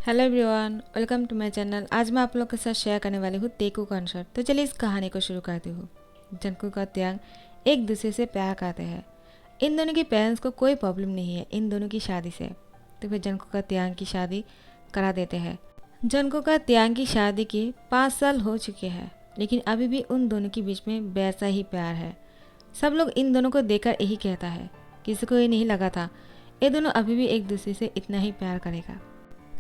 Hello everyone, welcome to my channel. आज मैं आप लोग के साथ शेयर करने वाली हूँ तेकू कॉन्सर्ट। तो चलिए इस कहानी को शुरू करती हूँ। जंकुक और त्यांग एक दूसरे से प्यार करते हैं। इन दोनों के पेरेंट्स को कोई प्रॉब्लम नहीं है इन दोनों की शादी से, तो फिर जंकुक और त्यांग की शादी करा देते हैं। जंकुक और त्यांग की शादी के 5 साल हो चुके हैं, लेकिन अभी भी उन दोनों के बीच में वैसा ही प्यार है। सब लोग इन दोनों को देखकर यही कहता है। किसी को ये नहीं लगा था ये दोनों अभी भी एक दूसरे से इतना ही प्यार करेगा।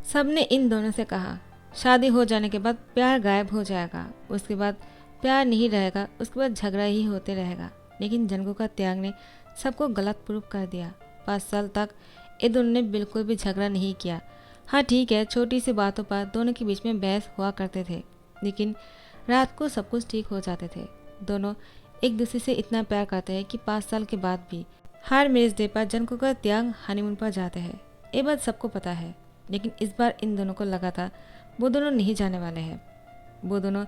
सबने इन दोनों से कहा शादी हो जाने के बाद प्यार गायब हो जाएगा, उसके बाद प्यार नहीं रहेगा, उसके बाद झगड़ा ही होते रहेगा। लेकिन जंकुक का त्यांग ने सबको गलत प्रूफ कर दिया। 5 साल तक ये दोनों ने बिल्कुल भी झगड़ा नहीं किया। हाँ ठीक है, छोटी सी बातों पर दोनों के बीच में बहस हुआ करते थे, लेकिन रात को सब कुछ ठीक हो जाते थे। दोनों एक दूसरे से इतना प्यार करते हैं कि 5 साल के बाद भी हर मैरिज डे पर जंकुक और त्यांग हनीमून पर जाते हैं। ये बात सबको पता है, लेकिन इस बार इन दोनों को लगा था वो दोनों नहीं जाने वाले हैं। वो दोनों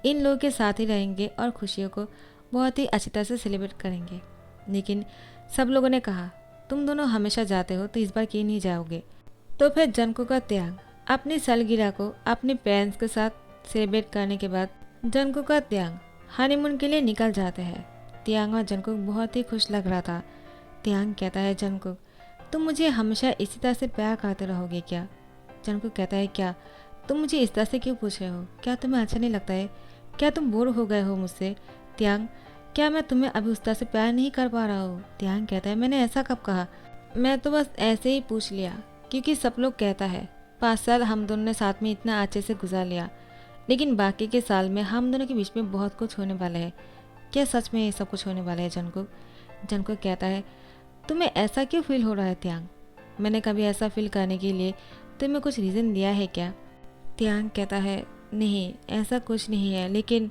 इन लोगों के साथ ही रहेंगे और खुशियों को बहुत ही अच्छी तरह से सेलिब्रेट करेंगे। लेकिन सब लोगों ने कहा तुम दोनों हमेशा जाते हो तो इस बार क्यों नहीं जाओगे। तो फिर जंकुक का त्यांग अपनी सालगिरह को अपने पेरेंट्स के साथ सेलिब्रेट करने के बाद जंकुक का त्यांग हनीमून के लिए निकल जाते हैं। त्यांग और जंकुक बहुत ही खुश लग रहा था। त्यांग कहता है जंकुक तुम मुझे हमेशा इसी तरह से प्यार करते रहोगे क्या। जंकुक कहता है क्या तुम मुझे इस तरह से क्यों पूछ रहे हो, क्या तुम्हें अच्छा नहीं लगता है, क्या तुम बोर हो गए हो मुझसे। त्यांग क्या मैं तुम्हें अभी उस तरह से प्यार नहीं कर पा रहा हूँ। त्यांग कहता है मैंने ऐसा कब कहा, मैं तो बस ऐसे ही पूछ लिया क्योंकि सब लोग कहता है 5 साल हम दोनों ने साथ में इतना अच्छे से गुजार लिया, लेकिन बाकी के साल में हम दोनों के बीच में बहुत कुछ होने वाला है। क्या सच में ये सब कुछ होने वाला है जंकुक। जंकुक कहता है तुम्हें ऐसा क्यों फील हो रहा है त्यांग, मैंने कभी ऐसा फील करने के लिए तुम्हें कुछ रीज़न दिया है क्या। त्यांग कहता है नहीं ऐसा कुछ नहीं है, लेकिन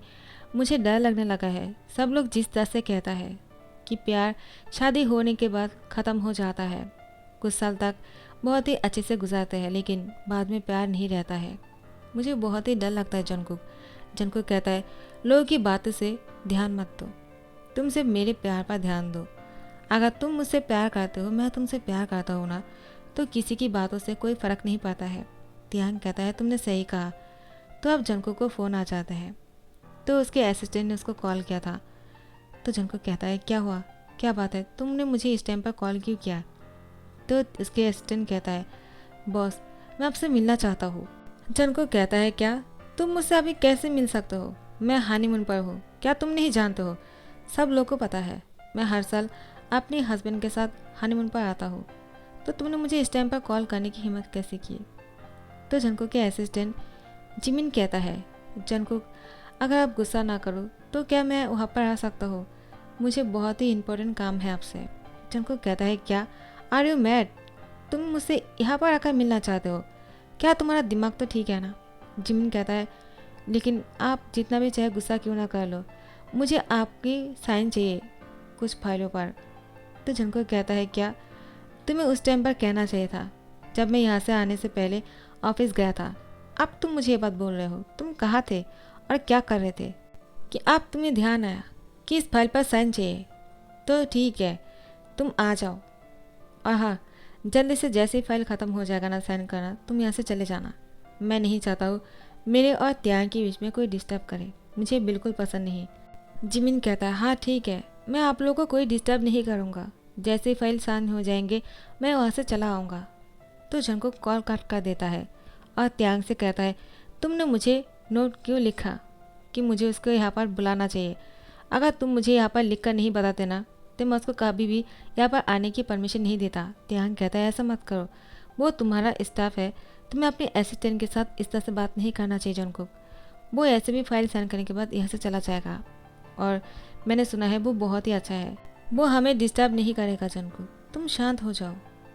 मुझे डर लगने लगा है। सब लोग जिस तरह से कहता है कि प्यार शादी होने के बाद ख़त्म हो जाता है, कुछ साल तक बहुत ही अच्छे से गुजारते हैं लेकिन बाद में प्यार नहीं रहता है, मुझे बहुत ही डर लगता है जंकुक। जंकुक कहता है लोगों की बातों से ध्यान मत दो, तुम सिर्फ मेरे प्यार पर ध्यान दो। अगर तुम मुझसे प्यार करते हो, मैं तुमसे प्यार करता हूँ ना, तो किसी की बातों से कोई फ़र्क नहीं पड़ता है। त्यांग कहता है तुमने सही कहा। तो अब जंकुक को फ़ोन आ जाता है, तो उसके असिस्टेंट ने उसको कॉल किया था। तो जंकुक कहता है क्या हुआ, क्या बात है, तुमने मुझे इस टाइम पर कॉल क्यों किया। तो उसके असिस्टेंट कहता है बॉस मैं आपसे मिलना चाहता हूँ। जंकुक कहता है क्या तुम मुझसे अभी कैसे मिल सकते हो, मैं हनीमून पर हूँ, क्या तुम नहीं जानते हो। सब लोगों को पता है मैं हर साल अपने हस्बैंड के साथ हनीमून पर आता हूँ, तो तुमने मुझे इस टाइम पर कॉल करने की हिम्मत कैसे की। तो जंकुक के असिस्टेंट जिमिन कहता है जंकुक अगर आप गुस्सा ना करो तो क्या मैं वहाँ पर आ सकता हूँ, मुझे बहुत ही इम्पोर्टेंट काम है आपसे। जंकुक कहता है क्या आर यू मैड, तुम मुझसे यहाँ पर आकर मिलना चाहते हो, क्या तुम्हारा दिमाग तो ठीक है ना। जिमिन कहता है लेकिन आप जितना भी चाहे गुस्सा क्यों ना कर लो, मुझे आपकी साइन चाहिए कुछ फाइलों पर। तो जंकुक कहता है क्या तुम्हें उस टाइम पर कहना चाहिए था जब मैं यहाँ से आने से पहले ऑफिस गया था। अब तुम मुझे ये बात बोल रहे हो, तुम कहाँ थे और क्या कर रहे थे कि अब तुम्हें ध्यान आया कि इस फाइल पर साइन चाहिए। तो ठीक है तुम आ जाओ, और हाँ जल्दी से जैसे ही फाइल ख़त्म हो जाएगा ना साइन करना, तुम यहाँ से चले जाना। मैं नहीं चाहता हूँ मेरे और त्यांग के बीच में कोई डिस्टर्ब करे, मुझे बिल्कुल पसंद नहीं। जिमिन कहता है हाँ ठीक है, मैं आप लोगों को कोई डिस्टर्ब नहीं करूँगा, जैसे ही फाइल साइन हो जाएंगे मैं वहाँ से चला आऊँगा। तो जंकुक कॉल काट कर देता है और त्यांग से कहता है तुमने मुझे नोट क्यों लिखा कि मुझे उसको यहाँ पर बुलाना चाहिए। अगर तुम मुझे यहाँ पर लिख कर नहीं बताते ना तो मैं उसको कभी भी यहाँ पर आने की परमिशन नहीं देता। त्यांग कहता है ऐसा मत करो, वो तुम्हारा स्टाफ है, तुम्हें अपने असिस्टेंट के साथ इस तरह से बात नहीं करना चाहिए जंकुक। वो ऐसे भी फाइल साइन करने के बाद यहाँ से चला जाएगा और मैंने सुना है वो बहुत ही अच्छा है, वो हमें डिस्टर्ब नहीं करेगा जंकुक, तुम शांत हो जाओ।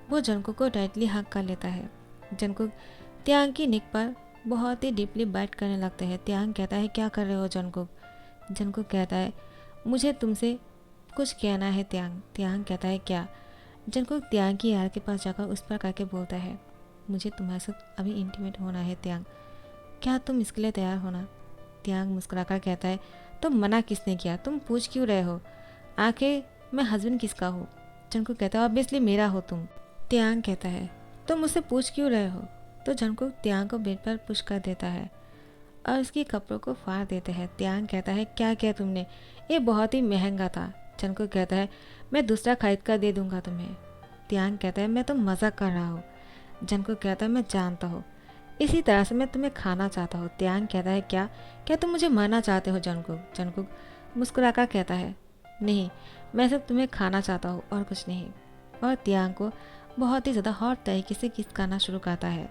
वो जंकुक को टाइटली हक कर लेता है। जंकुक त्यांग की निक पर बहुत ही डीपली बाइट करने लगते हैं। त्यांग कहता है क्या कर रहे हो जंकुक। जंकुक कहता है मुझे तुमसे कुछ कहना है त्यांग। त्यांग कहता है क्या। जंकुक त्यांग की यार के पास जाकर उस पर करके बोलता है मुझे तुम्हारे साथ अभी इंटीमेट होना है त्यांग, क्या तुम इसके लिए तैयार होना। त्यांग मुस्कुराकर कहता है तो मना किसने किया, तुम पूछ क्यों रहे हो, आखिर मैं हस्बैंड किसका हूँ। जंकुक कहता है ऑब्वियसली मेरा हो तुम। त्यांग कहता है तुम मुझसे पूछ क्यों रहे हो, तो जंगकुक त्यांग को बेड पर पुश कर देता है और उसके कपड़ों को फाड़ देते हैं। त्यांग कहता है क्या किया तुमने, ये बहुत ही महंगा था। जंगकुक कहता है मैं दूसरा खरीद कर दे दूंगा तुम्हें। त्यांग कहता है मैं तो मजाक कर रहा हूँ। जंगकुक कहता है मैं जानता हूँ, इसी तरह से मैं तुम्हें खाना चाहता हूँ। त्यांग कहता है क्या क्या तुम मुझे मारना चाहते हो जंगकुक। जंगकुक मुस्कुराकर कहता है नहीं, मैं सिर्फ तुम्हें खाना चाहता हूँ और कुछ नहीं। और त्यांग को बहुत ही ज़्यादा हॉट तरीके से किस करना शुरू करता है।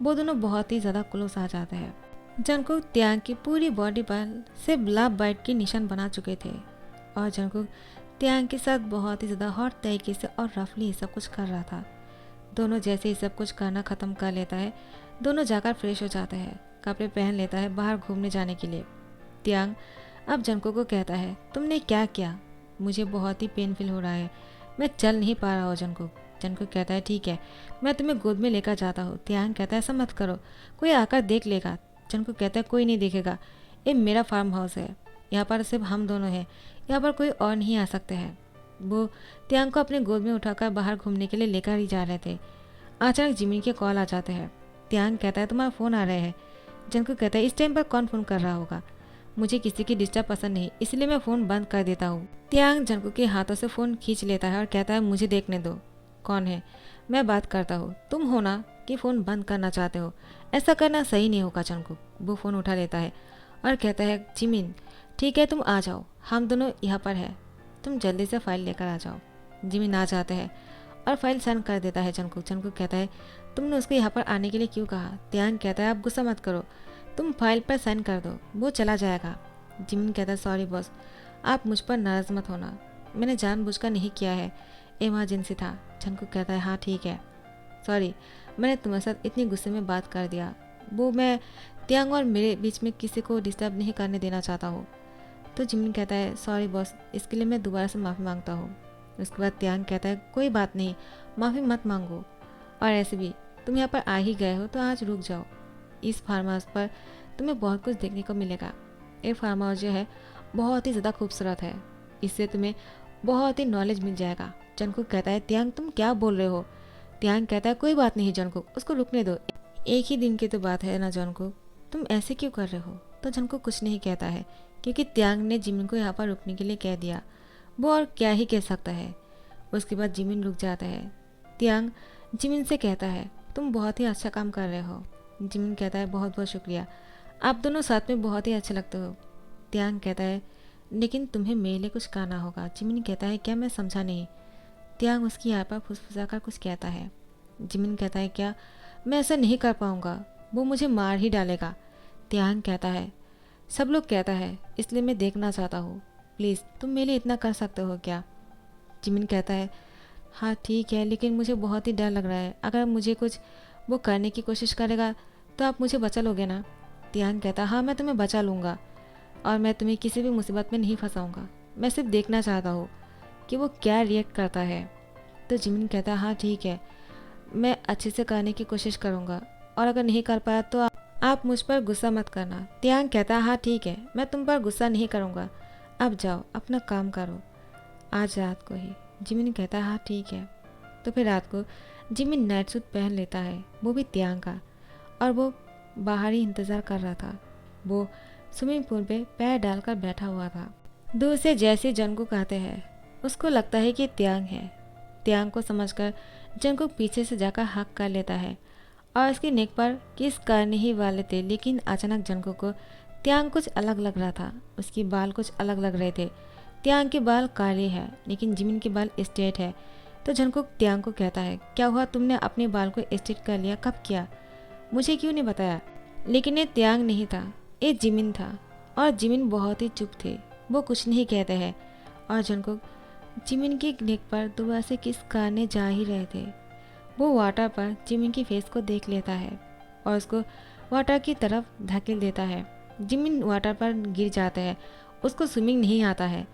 वो दोनों बहुत ही ज़्यादा क्लोज आ जाते हैं। जंगकुक त्यांग की पूरी बॉडी पर सिर्फ लव बाइट के निशान बना चुके थे और जंगकुक त्यांग के साथ बहुत ही ज़्यादा हॉट तरीके से और रफली सब कुछ कर रहा था। दोनों जैसे ही सब कुछ करना ख़त्म कर लेता है, दोनों जाकर फ्रेश हो जाते हैं, कपड़े पहन लेता है बाहर घूमने जाने के लिए। त्यांग अब जंगकुक को कहता है तुमने क्या किया, मुझे बहुत ही पेनफुल हो रहा है, मैं चल नहीं पा रहा हूँ। जंगकुक कहता है ठीक है, मैं तुम्हें गोद में लेकर जाता हूँ। त्यांग कहता है ऐसा मत करो, कोई आकर देख लेगा। जंगकुक कहता है कोई नहीं देखेगा, ये मेरा फार्म हाउस है, यहाँ पर सिर्फ हम दोनों हैं, यहाँ पर कोई और नहीं आ सकते हैं। वो त्यांग को अपने गोद में उठाकर बाहर घूमने के लिए लेकर ही जा रहे थे। अचानक जिमिन के कॉल आ जाते हैं। त्यांग कहता है तुम्हारा फ़ोन आ रहे हैं। जंगकुक कहता है इस टाइम पर कौन फ़ोन कर रहा होगा, मुझे किसी की डिस्टर्ब पसंद नहीं, इसलिए मैं फ़ोन बंद कर देता हूँ। त्यांग जंगकुक के हाथों से फ़ोन खींच लेता है और कहता है मुझे देखने दो, कौन है, मैं बात करता हूँ, तुम हो ना कि फ़ोन बंद करना चाहते हो, ऐसा करना सही नहीं होगा। जंगकुक वो फ़ोन उठा लेता है और कहता है जिमिन ठीक है तुम आ जाओ, हम दोनों यहाँ पर है, तुम जल्दी से फाइल लेकर आ जाओ। जिमिन आ जाते हैं और फाइल साइन कर देता है। जंगकुक कहता है तुमने उसको यहाँ पर आने के लिए क्यों कहा। त्यांग कहता है आप गुस्सा मत करो, तुम फाइल पर साइन कर दो, वो चला जाएगा। जिमिन कहता है सॉरी बॉस, आप मुझ पर नाराज़ मत होना, मैंने जानबूझकर नहीं किया है, इमरजेंसी था। जंगकुक कहता है हाँ ठीक है, सॉरी मैंने तुम्हारे साथ इतनी गुस्से में बात कर दिया, वो मैं त्यांग और मेरे बीच में किसी को डिस्टर्ब नहीं करने देना चाहता हूँ। तो जिमिन कहता है सॉरी बॉस, इसके लिए मैं दोबारा से माफ़ी मांगता हूँ। उसके बाद त्यांग कहता है कोई बात नहीं, माफ़ी मत मांगो, और ऐसे भी तुम यहाँ पर आ ही गए हो तो आज रुक जाओ, इस फार्म हाउस पर तुम्हें बहुत कुछ देखने को मिलेगा। ये फार्म हाउस जो है बहुत ही ज़्यादा खूबसूरत है, इससे तुम्हें बहुत ही नॉलेज मिल जाएगा। जंगकुक कहता है त्यांग तुम क्या बोल रहे हो। त्यांग कहता है कोई बात नहीं जंगकुक, उसको रुकने दो, एक ही दिन की तो बात है ना जंगकुक, तुम ऐसे क्यों कर रहे हो। तो जंगकुक कुछ नहीं कहता है क्योंकि त्यांग ने जिमिन को यहाँ पर रुकने के लिए कह दिया, वो और क्या ही कह सकता है। उसके बाद जिमिन रुक जाता है। त्यांग जिमिन से कहता है तुम बहुत ही अच्छा काम कर रहे हो। जिमिन कहता है बहुत बहुत शुक्रिया, आप दोनों साथ में बहुत ही अच्छे लगते हो। त्यांग कहता है लेकिन तुम्हें मेरे लिए कुछ करना होगा। जिमिन कहता है क्या, मैं समझा नहीं। त्यांग उसकी यहाँ पर फुसफुसा कर कुछ कहता है। जिमिन कहता है क्या, मैं ऐसा नहीं कर पाऊँगा, वो मुझे मार ही डालेगा। त्यांग कहता है सब लोग कहता है इसलिए मैं देखना चाहता हूँ, प्लीज़ तुम मेरे लिए इतना कर सकते हो क्या। जिमिन कहता है हाँ ठीक है, लेकिन मुझे बहुत ही डर लग रहा है, अगर मुझे कुछ वो करने की कोशिश करेगा तो आप मुझे बचा लोगे ना। त्यांग कहता है हाँ मैं तुम्हें बचा लूँगा और मैं तुम्हें किसी भी मुसीबत में नहीं फंसाऊँगा, मैं सिर्फ देखना चाहता हूँ कि वो क्या रिएक्ट करता है। तो जिमिन कहता है हाँ ठीक है, मैं अच्छे से करने की कोशिश करूँगा और अगर नहीं कर पाया तो आप मुझ पर गुस्सा मत करना। त्यांग कहता है हाँ ठीक है, मैं तुम पर गुस्सा नहीं करूँगा, अब जाओ अपना काम करो, आज रात को ही। जिमिन कहता है हाँ ठीक है। तो फिर रात को जिमिन नाइट सूट पहन लेता है, वो भी त्यांग का, और वो बाहर ही इंतज़ार कर रहा था। वो स्विमिंग पूल पे पैर डालकर बैठा हुआ था। दूर से जैसे जंगकुक आते हैं उसको लगता है कि त्यांग है। त्यांग को समझकर जंगकुक पीछे से जाकर हक कर लेता है और उसकी नेक पर किस करने ही वाले थे, लेकिन अचानक जंगकुक को त्यांग कुछ अलग लग रहा था, उसके बाल कुछ अलग लग रहे थे। त्यांग के बाल काले हैं लेकिन जिमिन के बाल स्ट्रेट है। तो जंगकुक त्यांग को कहता है क्या हुआ, तुमने अपने बाल को स्ट्रेट कर लिया, कब किया, मुझे क्यों नहीं बताया। लेकिन ये त्यांग नहीं था, ये जिमिन था, और जिमिन बहुत ही चुप थे, वो कुछ नहीं कहते हैं। और जंगकुक जिमिन की नेक पर दोबारा से किस करने जा ही रहे थे। वो वाटर पर जिमिन की फेस को देख लेता है और उसको वाटर की तरफ धकेल देता है। जिमिन वाटर पर गिर जाता है, उसको स्विमिंग नहीं आता है।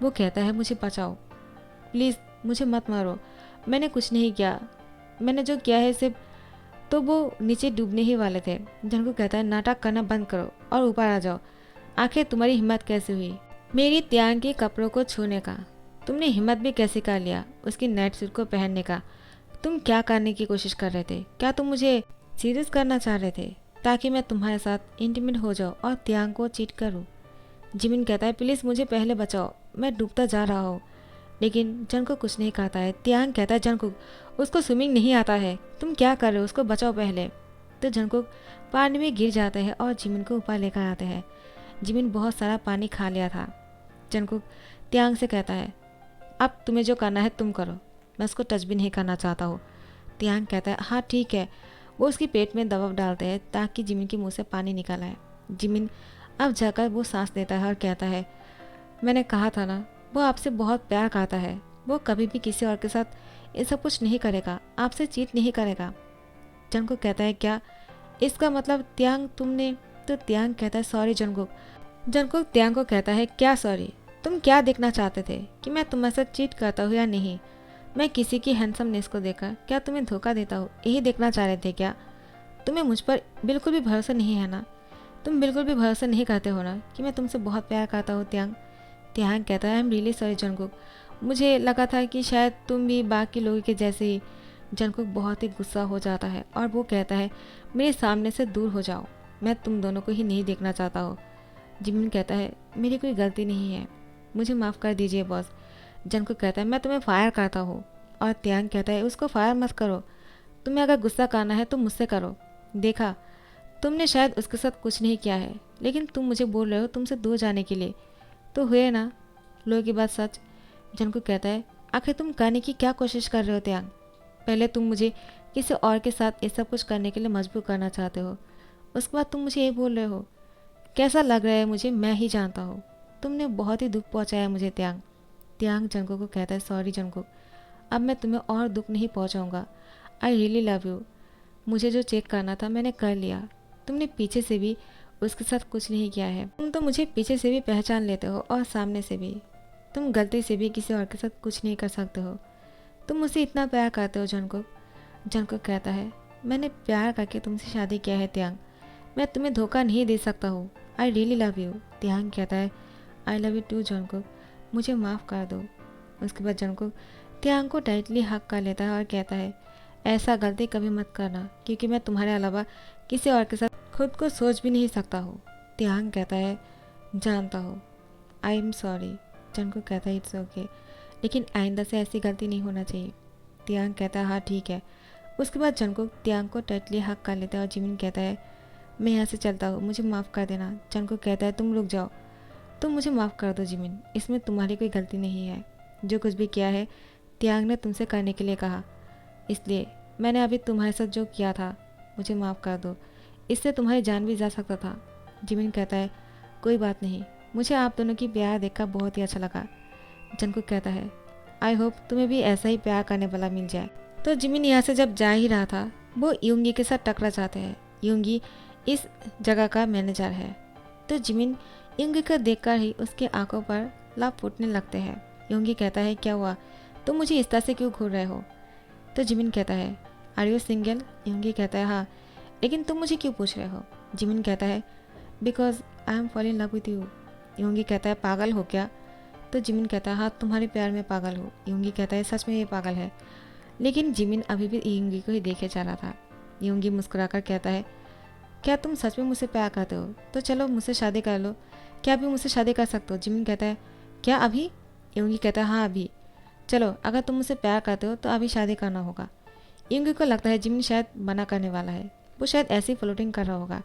वो कहता है मुझे बचाओ, प्लीज़ मुझे मत मारो, मैंने कुछ नहीं किया, मैंने जो किया है सिर्फ, तो वो नीचे डूबने ही वाले थे। जंगकुक कहता है नाटक करना बंद करो और ऊपर आ जाओ, आखिर तुम्हारी हिम्मत कैसे हुई मेरी त्यांग के कपड़ों को छूने का, तुमने हिम्मत भी कैसे कर लिया उसकी नाइट सूट को पहनने का, तुम क्या करने की कोशिश कर रहे थे, क्या तुम मुझे सीरियस करना चाह रहे थे ताकि मैं तुम्हारे साथ इंटीमेट हो जाऊँ और त्यांग को चीट करूँ। जिमिन कहता है प्लीज़ मुझे पहले बचाओ, मैं डूबता जा रहा हूँ। लेकिन जंगकुक कुछ नहीं कहता है। त्यांग कहता है जंगकुक उसको स्विमिंग नहीं आता है, तुम क्या कर रहे हो, उसको बचाओ पहले। तो जंगकुक पानी में गिर जाते हैं और जिमिन को ऊपर लेकर आते हैं। जिमिन बहुत सारा पानी खा लिया था। जंगकुक त्यांग से कहता है अब तुम्हें जो करना है तुम करो, मैं उसको टच भी नहीं करना चाहता हूँ। त्यांग कहता है हाँ ठीक है। वो उसकी पेट में दबाव डालते हैं ताकि जिमिन के मुंह से पानी निकल आए। जिमिन अब जाकर वो सांस लेता है और कहता है मैंने कहा था ना, वो आपसे बहुत प्यार करता है, वो कभी भी किसी और के साथ ये सब कुछ नहीं करेगा, आपसे चीट नहीं करेगा। जंगकुक कहता है क्या, इसका मतलब त्यांग तुमने। तो त्यांग कहता है सॉरी जंगकुक। जंगकुक त्यांग को कहता है क्या सॉरी, तुम क्या देखना चाहते थे कि मैं तुम्हारे साथ चीट करता हूँ या नहीं? मैं किसी की हैंडसमनेस को देखकर क्या तुम्हें धोखा देता हूँ, यही देखना चाह रहे थे क्या? तुम्हें मुझ पर बिल्कुल भी भरोसा नहीं है ना? तुम बिल्कुल भी भरोसा नहीं करते हो ना कि मैं तुमसे बहुत प्यार करता हूँ त्यांग? त्यांग कहता है I am really sorry Jungkook, मुझे लगा था कि शायद तुम भी बाकी लोगों के जैसे ही। जंगकुक बहुत ही गुस्सा हो जाता है और वो कहता है मेरे सामने से दूर हो जाओ, मैं तुम दोनों को ही नहीं देखना चाहता हो। जिमिन कहता है मेरी कोई गलती नहीं है, मुझे माफ़ कर दीजिए बॉस। जंगकुक कहता है मैं तुम्हें फायर करता हूँ। और त्यांग कहता है उसको फायर मत करो, तुम्हें अगर गुस्सा करना है तो मुझसे करो। देखा, तुमने शायद उसके साथ कुछ नहीं किया है, लेकिन तुम मुझे बोल रहे हो तुमसे दूर जाने के लिए, तो हुए ना लोगों की बात सच। जंगकुक कहता है आखिर तुम करने की क्या कोशिश कर रहे हो त्यांग? पहले तुम मुझे किसी और के साथ ये सब कुछ करने के लिए मजबूर करना चाहते हो, उसके बाद तुम मुझे ये बोल रहे हो। कैसा लग रहा है मुझे मैं ही जानता हूँ, तुमने बहुत ही दुख पहुँचाया मुझे त्यांग। त्यांग जंगकुक को कहता है सॉरी जंगकुक, अब मैं तुम्हें और दुख नहीं पहुँचाऊँगा। आई रियली लव यू, मुझे जो चेक करना था मैंने कर लिया। तुमने पीछे से भी उसके साथ कुछ नहीं किया है, तुम तो मुझे पीछे से भी पहचान लेते हो और सामने से भी। तुम गलती से भी किसी और के साथ कुछ नहीं कर सकते हो, तुम मुझसे इतना प्यार करते हो जंगकुक। जंगकुक कहता है मैंने प्यार करके तुमसे शादी किया है त्यांग, मैं तुम्हें धोखा नहीं दे सकता हूँ। I really love you. Taehyung कहता है I love you too Jungkook, मुझे माफ़ कर दो। उसके बाद जंगकुक त्यांग को टाइटली हक कर लेता है और कहता है ऐसा गलती कभी मत करना, क्योंकि मैं तुम्हारे अलावा किसी और के साथ खुद को सोच भी नहीं सकता हूँ। त्यांग कहता है जानता हूँ, आई एम सॉरी। जंगकुक कहता है इट्स ओके, लेकिन आइंदा से ऐसी गलती नहीं होना चाहिए। त्यांग कहता है हाँ ठीक है। उसके बाद जंगकुक त्यांग को टाइटली हक कर लेता है और जिमिन कहता है मैं यहाँ से चलता हूँ, मुझे माफ़ कर देना। जंगकुक कहता है तुम रुक जाओ, तुम मुझे माफ़ कर दो जिमिन, इसमें तुम्हारी कोई गलती नहीं है। जो कुछ भी किया है त्यांग ने तुमसे करने के लिए कहा, इसलिए मैंने अभी तुम्हारे साथ जो किया था, मुझे माफ़ कर दो, इससे तुम्हारी जान भी जा सकता था। जिमिन कहता है कोई बात नहीं, मुझे आप दोनों की प्यार देखकर बहुत ही अच्छा लगा। जंगकुक कहता है आई होप तुम्हें भी ऐसा ही प्यार करने वाला मिल जाए। तो जिमिन यहाँ से जब जा ही रहा था, वो यूंगी के साथ टकरा जाते हैं। यूंगी इस जगह का मैनेजर है। तो जिमिन यूंगी को देखकर ही उसके आंखों पर लाभ फूटने लगते हैं। यूंगी कहता है क्या हुआ, तुम मुझे इस तरह से क्यों घूर रहे हो? तो जिमिन कहता है आर यू सिंगल? यूंगी कहता है हाँ, लेकिन तुम मुझे क्यों पूछ रहे हो? जिमिन कहता है because I am fall in love with you. Yoongi कहता है पागल हो क्या? तो जिमिन कहता है हाँ, तुम्हारे प्यार में पागल हो। यूंगी कहता है सच में ये पागल है। लेकिन जिमिन अभी भी यूंगी को ही देखे जा रहा था। यूंगी मुस्कुराकर कहता है क्या तुम सच में मुझसे प्यार करते हो? तो चलो मुझसे शादी कर लो, क्या अभी मुझसे शादी कर सकते हो? जिमिन कहता है क्या अभी? यूंगी कहता है हाँ अभी। चलो अगर तुम मुझसे प्यार करते हो तो अभी शादी करना होगा। यूंगी को लगता है जिमिन शायद मना करने वाला है, वो शायद ऐसे ही फ्लोटिंग कर रहा होगा।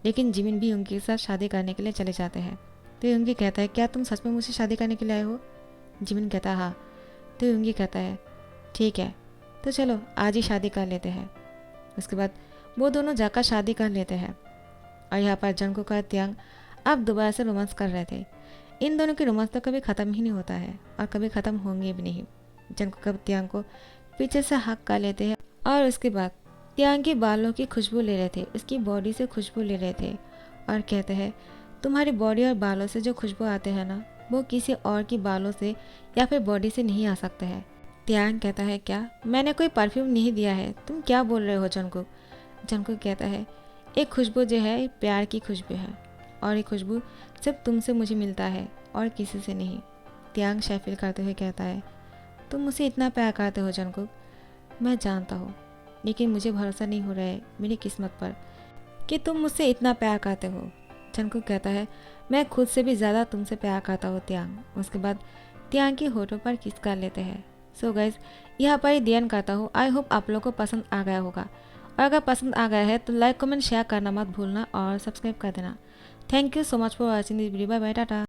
लेकिन जिमिन भी यूंगी के साथ शादी करने के लिए चले जाते हैं। तो यूंगी कहता है क्या तुम सच में मुझसे शादी करने के लिए आए हो? जिमिन कहता है हाँ। तो यूंगी कहता है ठीक है, तो चलो आज ही शादी कर लेते हैं। उसके बाद वो दोनों जाकर शादी कर लेते हैं। और यहाँ पर जंगकुक और त्यांग अब दोबारा से रोमांस कर रहे थे। इन दोनों की रोमांस तो कभी ख़त्म ही नहीं होता है और कभी ख़त्म होंगे भी नहीं। जंगकुक अब त्यांग को पीछे से हक कर लेते हैं और उसके बाद त्यांग के बालों की खुशबू ले रहे थे, उसकी बॉडी से खुशबू ले रहे थे और कहते हैं तुम्हारी बॉडी और बालों से जो खुशबू आते हैं ना, वो किसी और की बालों से या फिर बॉडी से नहीं आ सकते हैं। त्यांग कहता है क्या, मैंने कोई परफ्यूम नहीं दिया है, तुम क्या बोल रहे हो जंगकुक? जंगकुक कहता है एक खुशबू जो है प्यार की खुशबू है और ये खुशबू सिर्फ तुमसे मुझे मिलता है और किसी से नहीं। त्यांग शाय फील करते हुए कहता है तुम मुझसे इतना प्यार करते हो जंगकुक, मैं जानता हूँ, लेकिन मुझे भरोसा नहीं हो रहा है मेरी किस्मत पर कि तुम मुझसे इतना प्यार करते हो। जंगकुक कहता है, मैं खुद से भी ज़्यादा तुमसे प्यार करता हूँ त्यांग। उसके बाद त्यांग की होठों पर किस कर लेते हैं। सो गाइज, यहाँ पर ही दी एंड करता हूँ। आई होप आप लोगों को पसंद आ गया होगा, और अगर पसंद आ गया है तो लाइक कमेंट शेयर करना मत भूलना और सब्सक्राइब कर देना। Thank you so much for watching this video. Bye bye, Tata.